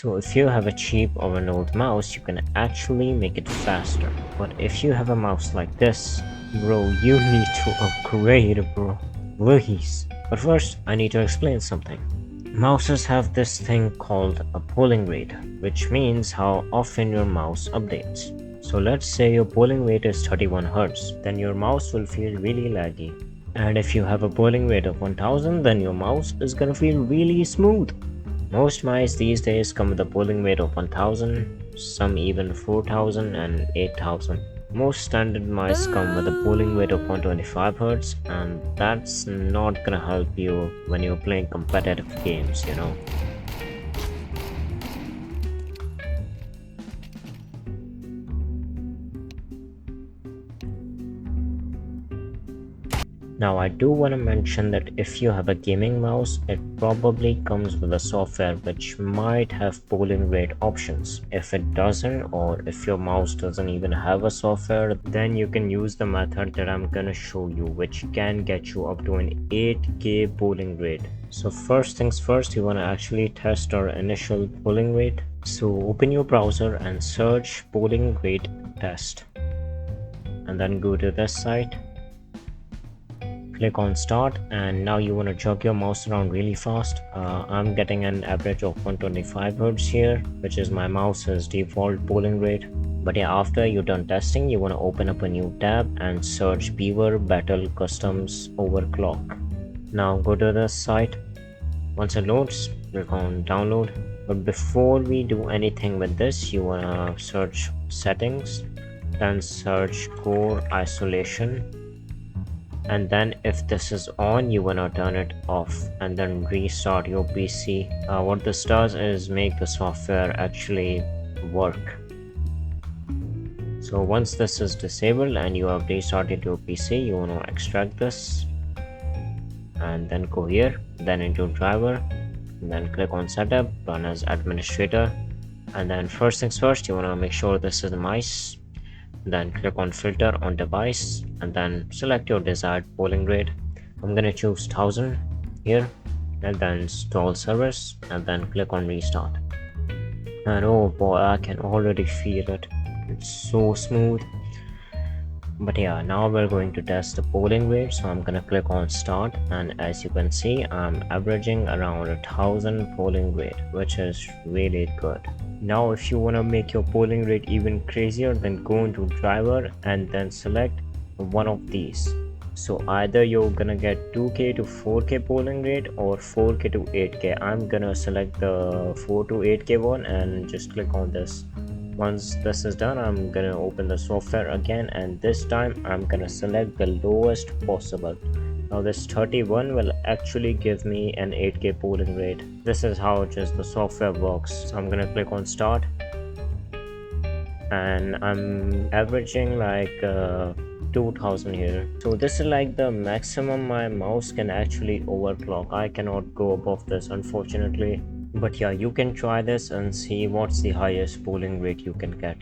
So if you have a cheap or an old mouse, you can actually make it faster. But if you have a mouse like this, bro, you need to upgrade, bro. Please. But first, I need to explain something. Mouses have this thing called a polling rate, which means how often your mouse updates. So let's say your polling rate is 31 Hz, then your mouse will feel really laggy. And if you have a polling rate of 1000, then your mouse is gonna feel really smooth. Most mice these days come with a polling rate of 1000, some even 4000 and 8000. Most standard mice come with a polling rate of 125 Hz, and that's not gonna help you when you're playing competitive games, you know. Now I do want to mention that if you have a gaming mouse, it probably comes with a software which might have polling rate options. If it doesn't, or if your mouse doesn't even have a software, then you can use the method that I'm gonna show you, which can get you up to an 8K polling rate. So first things first, you want to actually test our initial polling rate. So open your browser and search polling rate test, and then go to this site. Click on start, and now you want to jog your mouse around really fast. I'm getting an average of 125 Hz here, which is my mouse's default polling rate. But yeah, after you're done testing, you want to open up a new tab and search Beaver Battle Customs Overclock. Now go to the site. Once it loads, click on download. But before we do anything with this, you want to search settings, then search core isolation, and then if this is on, you wanna turn it off and then restart your PC. What this does is make the software actually work. So once this is disabled and you have restarted your PC, you want to extract this and then go here, then into driver, and then click on setup, run as administrator, and then first things first, you want to make sure this is the mice. Then click on filter on device and then select your desired polling rate. I'm gonna choose 1000 here, and then install service, and then click on restart. And oh boy, I can already feel it. It's so smooth. But yeah, now we're going to test the polling rate. So I'm gonna click on start, and as you can see, I'm averaging around 1000 polling rate, which is really good. Now if you want to make your polling rate even crazier, then go into driver and then select one of these. So either you're gonna get 2K to 4K polling rate or 4K to 8K. I'm gonna select the 4 to 8K one and just click on this. Once this is done, I'm gonna open the software again, and this time I'm gonna select the lowest possible. Now this 31 will actually give me an 8K polling rate. This is how just the software works. So I'm gonna click on start, and I'm averaging like 2000 here. So this is like the maximum my mouse can actually overclock. I cannot go above this, unfortunately. But yeah, you can try this and see what's the highest polling rate you can get.